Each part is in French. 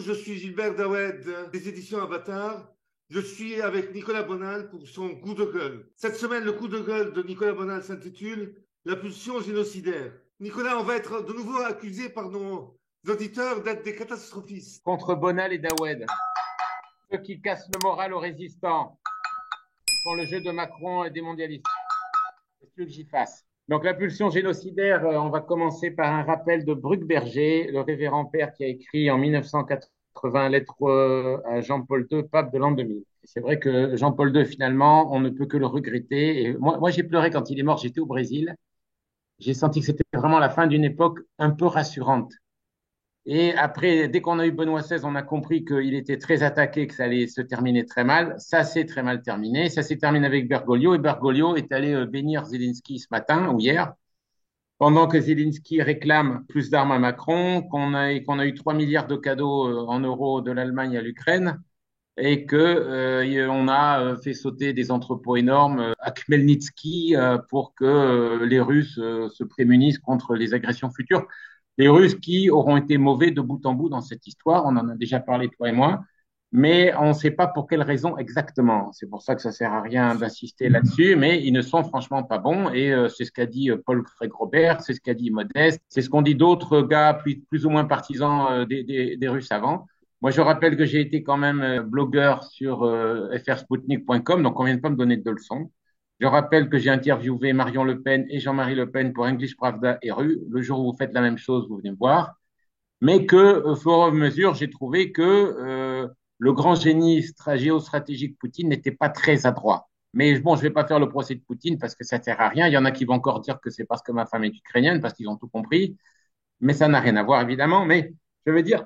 je suis Gilbert Dawed des éditions Avatar. Je suis avec Nicolas Bonal pour son coup de gueule. Cette semaine, le coup de gueule de Nicolas Bonal s'intitule La pulsion génocidaire. Nicolas, on va être de nouveau accusé par nos auditeurs d'être des catastrophistes. Contre Bonal et Dawed, ceux qui cassent le moral aux résistants, qui font le jeu de Macron et des mondialistes. Qu'est-ce que tu veux que j'y fasse? Donc la pulsion génocidaire, on va commencer par un rappel de Bruckberger, le révérend père qui a écrit en 1980 lettre à Jean-Paul II, pape de l'an 2000. Et c'est vrai que Jean-Paul II, finalement, on ne peut que le regretter. Et moi j'ai pleuré quand il est mort, j'étais au Brésil. J'ai senti que c'était vraiment la fin d'une époque un peu rassurante. Et après, dès qu'on a eu Benoît XVI, on a compris qu'il était très attaqué, que ça allait se terminer très mal. Ça s'est très mal terminé. Ça s'est terminé avec Bergoglio. Et Bergoglio est allé bénir Zelensky ce matin ou hier, pendant que Zelensky réclame plus d'armes à Macron, qu'on a eu 3 milliards de cadeaux en euros de l'Allemagne à l'Ukraine et que on a fait sauter des entrepôts énormes à Khmelnytsky pour que les Russes se prémunissent contre les agressions futures. Les Russes qui auront été mauvais de bout en bout dans cette histoire, on en a déjà parlé toi et moi, mais on ne sait pas pour quelles raisons exactement. C'est pour ça que ça sert à rien d'insister là-dessus, mais ils ne sont franchement pas bons et c'est ce qu'a dit Paul Craig Robert, c'est ce qu'a dit Modeste, c'est ce qu'ont dit d'autres gars plus ou moins partisans des Russes avant. Moi, je rappelle que j'ai été quand même blogueur sur frsputnik.com, donc on vient de pas me donner de leçons. Je rappelle que j'ai interviewé Marion Le Pen et Jean-Marie Le Pen pour English Pravda et Rue. Le jour où vous faites la même chose, vous venez me voir. Mais que, au fur et à mesure, j'ai trouvé que le grand génie géostratégique Poutine n'était pas très adroit. Mais bon, je vais pas faire le procès de Poutine parce que ça sert à rien. Il y en a qui vont encore dire que c'est parce que ma femme est ukrainienne, parce qu'ils ont tout compris. Mais ça n'a rien à voir, évidemment. Mais je veux dire,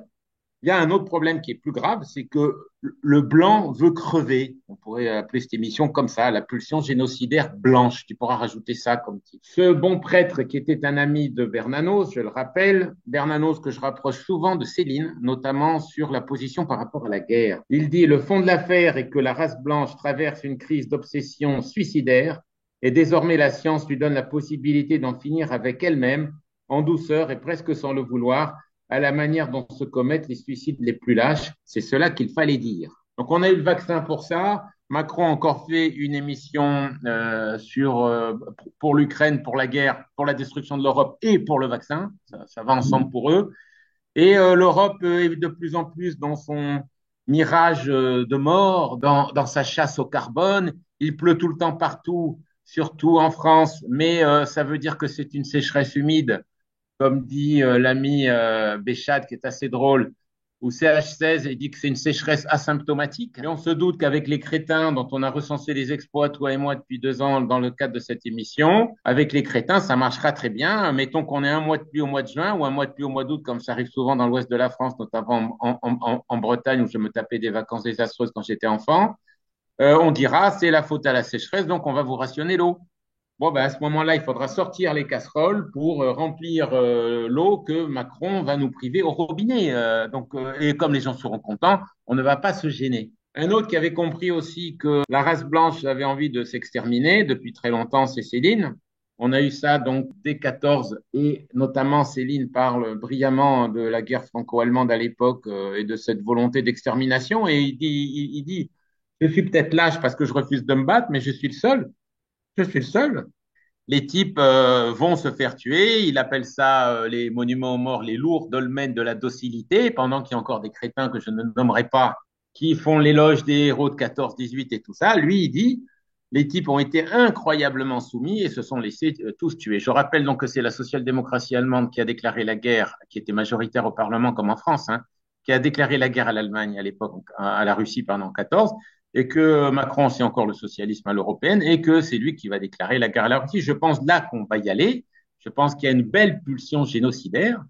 il y a un autre problème qui est plus grave, c'est que le blanc veut crever. On pourrait appeler cette émission comme ça, la pulsion génocidaire blanche. Tu pourras rajouter ça comme titre. Ce bon prêtre qui était un ami de Bernanos, je le rappelle, Bernanos que je rapproche souvent de Céline, notamment sur la position par rapport à la guerre. Il dit, le fond de l'affaire est que la race blanche traverse une crise d'obsession suicidaire et désormais la science lui donne la possibilité d'en finir avec elle-même, en douceur et presque sans le vouloir, à la manière dont se commettent les suicides les plus lâches. C'est cela qu'il fallait dire. Donc, on a eu le vaccin pour ça. Macron a encore fait une émission pour l'Ukraine, pour la guerre, pour la destruction de l'Europe et pour le vaccin. Ça va ensemble pour eux. Et l'Europe est de plus en plus dans son mirage de mort, dans sa chasse au carbone. Il pleut tout le temps partout, surtout en France, mais ça veut dire que c'est une sécheresse humide comme dit l'ami Béchade, qui est assez drôle, ou CH16, il dit que c'est une sécheresse asymptomatique. Et on se doute qu'avec les crétins dont on a recensé les exploits, toi et moi, depuis 2 ans, dans le cadre de cette émission, avec les crétins, ça marchera très bien. Mettons qu'on ait un mois de pluie au mois de juin ou un mois de pluie au mois d'août, comme ça arrive souvent dans l'ouest de la France, notamment en Bretagne, où je me tapais des vacances désastreuses quand j'étais enfant. On dira, c'est la faute à la sécheresse, donc on va vous rationner l'eau. Bon, ben à ce moment-là, il faudra sortir les casseroles pour remplir l'eau que Macron va nous priver au robinet. Et comme les gens seront contents, on ne va pas se gêner. Un autre qui avait compris aussi que la race blanche avait envie de s'exterminer depuis très longtemps, c'est Céline. On a eu ça donc dès 14 et notamment Céline parle brillamment de la guerre franco-allemande à l'époque et de cette volonté d'extermination. Et il dit, je suis peut-être lâche parce que je refuse de me battre, mais je suis le seul. Je suis le seul. Les types vont se faire tuer. Il appelle ça les monuments aux morts, les lourds dolmens de la docilité, pendant qu'il y a encore des crétins que je ne nommerai pas, qui font l'éloge des héros de 14-18 et tout ça. Lui, il dit, les types ont été incroyablement soumis et se sont laissés tous tuer. Je rappelle donc que c'est la social-démocratie allemande qui a déclaré la guerre, qui était majoritaire au Parlement comme en France, hein, qui a déclaré la guerre à l'Allemagne à l'époque, à la Russie pendant 14, et que Macron, c'est encore le socialisme à l'européenne, et que c'est lui qui va déclarer la guerre à la Russie. Je pense là qu'on va y aller. Je pense qu'il y a une belle pulsion génocidaire.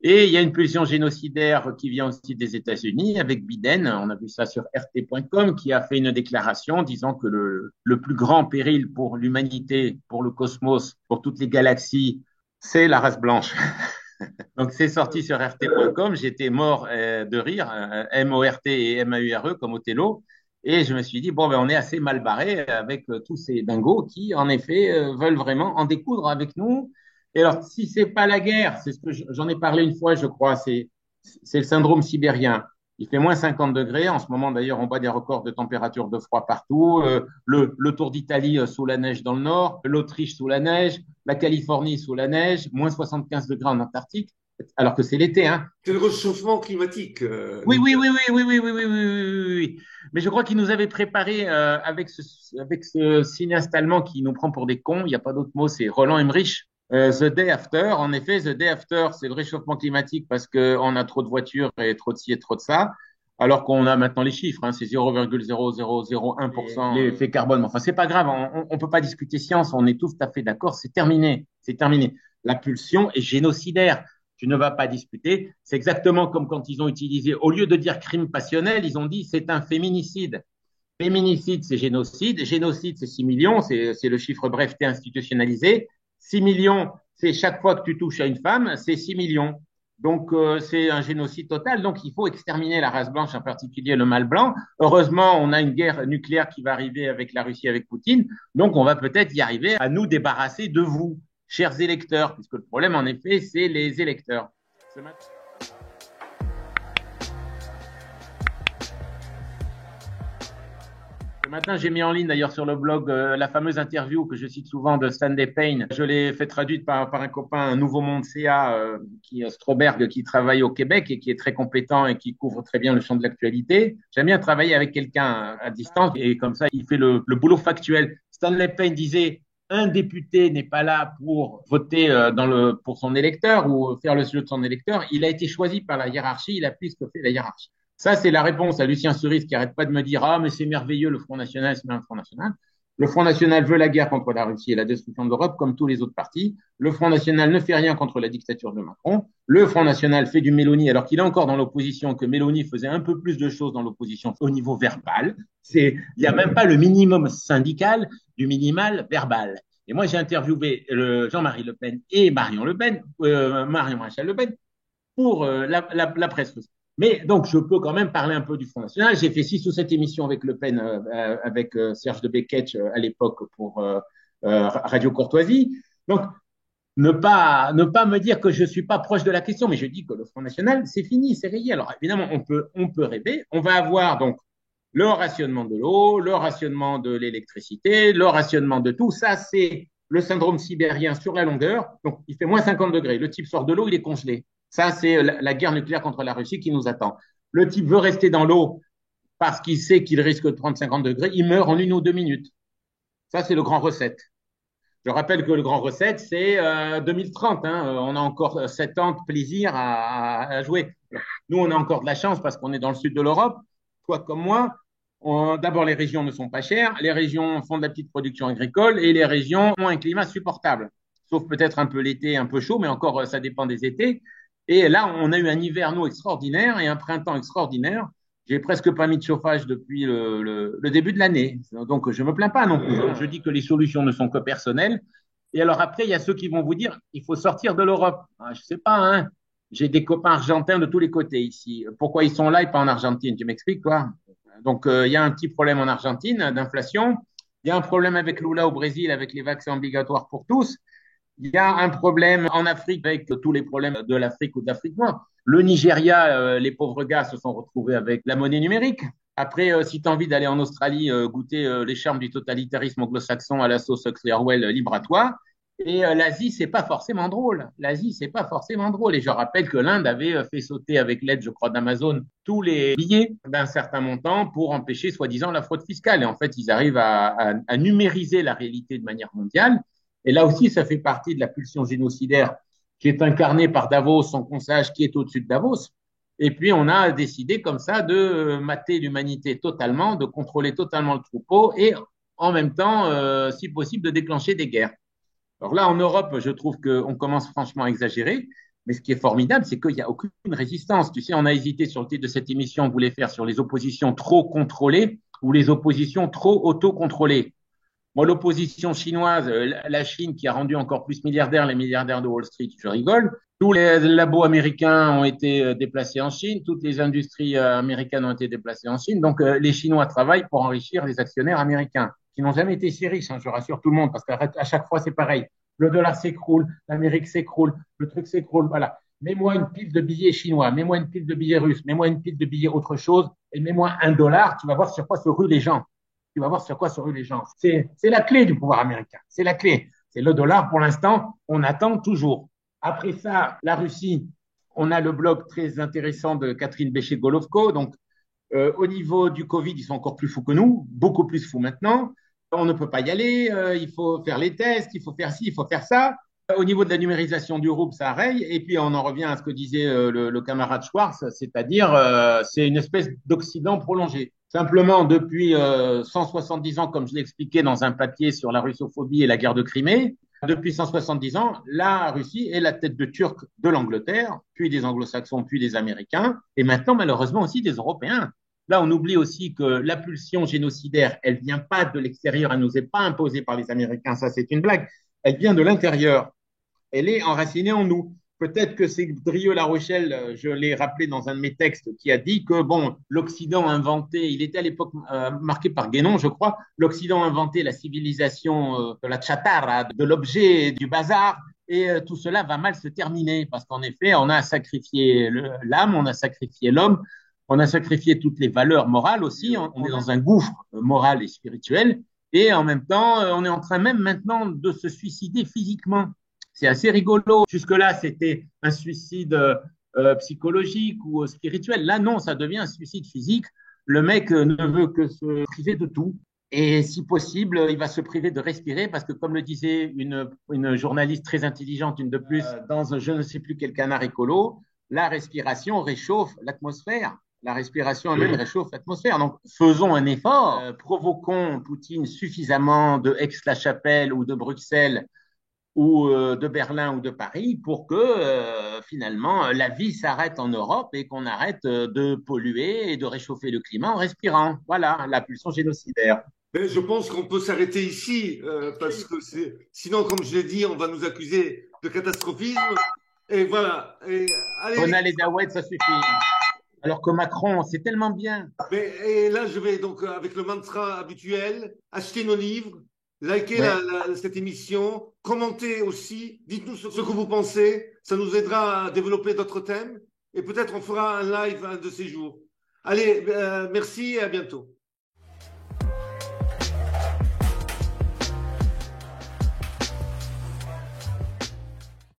Et il y a une pulsion génocidaire qui vient aussi des États-Unis avec Biden. On a vu ça sur RT.com qui a fait une déclaration disant que le plus grand péril pour l'humanité, pour le cosmos, pour toutes les galaxies, c'est la race blanche. Donc c'est sorti sur RT.com. J'étais mort de rire, M-O-R-T et M-A-U-R-E comme Othello. Et je me suis dit, bon, ben, on est assez mal barré avec tous ces dingos qui, en effet, veulent vraiment en découdre avec nous. Et alors, si c'est pas la guerre, c'est ce que j'en ai parlé une fois, je crois, c'est le syndrome sibérien. Il fait moins 50 degrés. En ce moment, d'ailleurs, on bat des records de température de froid partout. Le Tour d'Italie sous la neige dans le nord, l'Autriche sous la neige, la Californie sous la neige, moins 75 degrés en Antarctique, alors que c'est l'été, hein. C'est le réchauffement climatique, Oui, oui, Nicolas. oui, oui, oui, oui, oui, oui, oui, oui, oui, oui. Mais je crois qu'il nous avait préparé avec ce cinéaste allemand qui nous prend pour des cons. Il n'y a pas d'autre mot, c'est Roland Emmerich. The Day After. En effet, The Day After, c'est le réchauffement climatique parce qu'on a trop de voitures et trop de ci et trop de ça. Alors qu'on a maintenant les chiffres, hein, c'est 0,0001% l'effet carbone. Enfin, c'est pas grave, on peut pas discuter science, on est tous tout à fait d'accord, c'est terminé, c'est terminé. La pulsion est génocidaire. Tu ne vas pas discuter. C'est exactement comme quand ils ont utilisé, au lieu de dire crime passionnel, ils ont dit c'est un féminicide. Féminicide, c'est génocide. Génocide, c'est 6 millions. C'est le chiffre breveté institutionnalisé. 6 millions, c'est chaque fois que tu touches à une femme, c'est 6 millions. Donc, c'est un génocide total. Donc, il faut exterminer la race blanche, en particulier le mâle blanc. Heureusement, on a une guerre nucléaire qui va arriver avec la Russie, avec Poutine. Donc, on va peut-être y arriver à nous débarrasser de vous, chers électeurs, puisque le problème, en effet, c'est les électeurs. Ce matin... Ce matin, j'ai mis en ligne d'ailleurs sur le blog la fameuse interview que je cite souvent de Stanley Payne. Je l'ai fait traduite par un copain, un Nouveau Monde CA, qui est Stroberg, qui travaille au Québec et qui est très compétent et qui couvre très bien le champ de l'actualité. J'aime bien travailler avec quelqu'un à distance et comme ça, il fait le boulot factuel. Stanley Payne disait, un député n'est pas là pour voter pour son électeur ou faire le jeu de son électeur. Il a été choisi par la hiérarchie, il a pris ce que fait la hiérarchie. Ça, c'est la réponse à Lucien Cerise qui arrête pas de me dire ah mais c'est merveilleux le Front National, c'est bien le Front National. Le Front National veut la guerre contre la Russie et la destruction de l'Europe comme tous les autres partis. Le Front National ne fait rien contre la dictature de Macron. Le Front National fait du Mélanie alors qu'il est encore dans l'opposition, que Mélanie faisait un peu plus de choses dans l'opposition au niveau verbal. Il n'y a même pas le minimum syndical du minimal verbal. Et moi, j'ai interviewé Jean-Marie Le Pen et Marion Le Pen, Marion Maréchal Le Pen, pour la presse russe. Mais donc, je peux quand même parler un peu du Front National. J'ai fait 6 ou 7 émissions avec Le Pen, avec Serge de Beketch à l'époque pour Radio Courtoisie. Donc, ne pas me dire que je suis pas proche de la question, mais je dis que le Front National, c'est fini, c'est rayé. Alors, évidemment, on peut rêver. On va avoir donc le rationnement de l'eau, le rationnement de l'électricité, le rationnement de tout. Ça, c'est le syndrome sibérien sur la longueur. Donc, il fait moins 50 degrés. Le type sort de l'eau, il est congelé. Ça, c'est la guerre nucléaire contre la Russie qui nous attend. Le type veut rester dans l'eau parce qu'il sait qu'il risque de prendre 50 degrés. Il meurt en 1 ou 2 minutes. Ça, c'est le grand recette. Je rappelle que le grand recette, c'est 2030. Hein. On a encore 7 ans de plaisir à jouer. Nous, on a encore de la chance parce qu'on est dans le sud de l'Europe. Toi comme moi, d'abord, les régions ne sont pas chères. Les régions font de la petite production agricole et les régions ont un climat supportable. Sauf peut-être un peu l'été, un peu chaud, mais encore, ça dépend des étés. Et là, on a eu un hiver, nous, extraordinaire et un printemps extraordinaire. J'ai presque pas mis de chauffage depuis le début de l'année. Donc, je me plains pas non plus. Je dis que les solutions ne sont que personnelles. Et alors après, il y a ceux qui vont vous dire, il faut sortir de l'Europe. Ah, je sais pas, hein. J'ai des copains argentins de tous les côtés ici. Pourquoi ils sont là et pas en Argentine? Tu m'expliques, quoi? Donc, il y a un petit problème en Argentine d'inflation. Il y a un problème avec Lula au Brésil, avec les vaccins obligatoires pour tous. Il y a un problème en Afrique avec tous les problèmes de l'Afrique ou de l'Afrique noire. Le Nigeria, les pauvres gars se sont retrouvés avec la monnaie numérique. Après, si tu as envie d'aller en Australie goûter les charmes du totalitarisme anglo-saxon à la sauce Huxley Harwell, libre à toi. Et l'Asie, c'est pas forcément drôle. L'Asie, c'est pas forcément drôle. Et je rappelle que l'Inde avait fait sauter avec l'aide, je crois, d'Amazon tous les billets d'un certain montant pour empêcher, soi-disant, la fraude fiscale. Et en fait, ils arrivent à numériser la réalité de manière mondiale. Et là aussi, ça fait partie de la pulsion génocidaire qui est incarnée par Davos, son conseil qui est au-dessus de Davos. Et puis, on a décidé comme ça de mater l'humanité totalement, de contrôler totalement le troupeau et en même temps, si possible, de déclencher des guerres. Alors là, en Europe, je trouve qu'on commence franchement à exagérer. Mais ce qui est formidable, c'est qu'il n'y a aucune résistance. Tu sais, on a hésité sur le titre de cette émission, on voulait faire sur les oppositions trop contrôlées ou les oppositions trop autocontrôlées. Moi, l'opposition chinoise, la Chine qui a rendu encore plus milliardaires les milliardaires de Wall Street, je rigole. Tous les labos américains ont été déplacés en Chine, toutes les industries américaines ont été déplacées en Chine. Donc, les Chinois travaillent pour enrichir les actionnaires américains, qui n'ont jamais été si riches, hein, je rassure tout le monde, parce qu'à chaque fois, c'est pareil. Le dollar s'écroule, l'Amérique s'écroule, le truc s'écroule, voilà. mets-moi une pile de billets chinois, mets-moi une pile de billets russes, mets-moi une pile de billets autre chose, et mets-moi $1, tu vas voir sur quoi se ruent les gens. Tu vas voir sur quoi se ruent les gens. C'est la clé du pouvoir américain. C'est la clé. C'est le dollar pour l'instant. On attend toujours. Après ça, la Russie, on a le blog très intéressant de Catherine Béchet-Golovko. Donc, au niveau du Covid, ils sont encore plus fous que nous, beaucoup plus fous maintenant. On ne peut pas y aller, il faut faire les tests, il faut faire ci, il faut faire ça. Au niveau de la numérisation du rouble, ça raye. Et puis, on en revient à ce que disait le camarade Schwartz, c'est-à-dire, c'est une espèce d'Occident prolongé. Simplement, depuis 170 ans, comme je l'ai expliqué dans un papier sur la russophobie et la guerre de Crimée, depuis 170 ans, la Russie est la tête de Turc de l'Angleterre, puis des Anglo-Saxons, puis des Américains, et maintenant, malheureusement, aussi des Européens. Là, on oublie aussi que la pulsion génocidaire, elle vient pas de l'extérieur, elle nous est pas imposée par les Américains, ça c'est une blague, elle vient de l'intérieur, elle est enracinée en nous. Peut-être que c'est Drieux-La Rochelle, je l'ai rappelé dans un de mes textes, qui a dit que bon, l'Occident a inventé, il était à l'époque marqué par Guénon, je crois, l'Occident a inventé la civilisation de la chatarra, de l'objet, du bazar, et tout cela va mal se terminer, parce qu'en effet, on a sacrifié l'âme, on a sacrifié l'homme, on a sacrifié toutes les valeurs morales aussi, on est dans un gouffre moral et spirituel, et en même temps, on est en train même maintenant de se suicider physiquement. C'est assez rigolo. Jusque-là, c'était un suicide psychologique ou spirituel. Là, non, ça devient un suicide physique. Le mec ne veut que se priver de tout. Et si possible, il va se priver de respirer parce que, comme le disait une journaliste très intelligente, une de plus, dans un je ne sais plus quel canard écolo, la respiration réchauffe l'atmosphère. La respiration elle-même réchauffe l'atmosphère. Donc, faisons un effort, provoquons Poutine suffisamment de Aix-la-Chapelle ou de Bruxelles ou de Berlin ou de Paris pour que finalement la vie s'arrête en Europe et qu'on arrête de polluer et de réchauffer le climat en respirant. Voilà, la pulsion génocidaire. Mais je pense qu'on peut s'arrêter ici parce que sinon, comme je l'ai dit, on va nous accuser de catastrophisme. Et voilà. Et, allez. Ronald et Dawed, ça suffit. Alors que Macron, c'est tellement bien. Mais, et là, je vais donc, avec le mantra habituel, acheter nos livres, liker Ouais. cette émission, commentez aussi, dites-nous ce que vous pensez, ça nous aidera à développer d'autres thèmes et peut-être on fera un live un de ces jours. Allez, merci et à bientôt.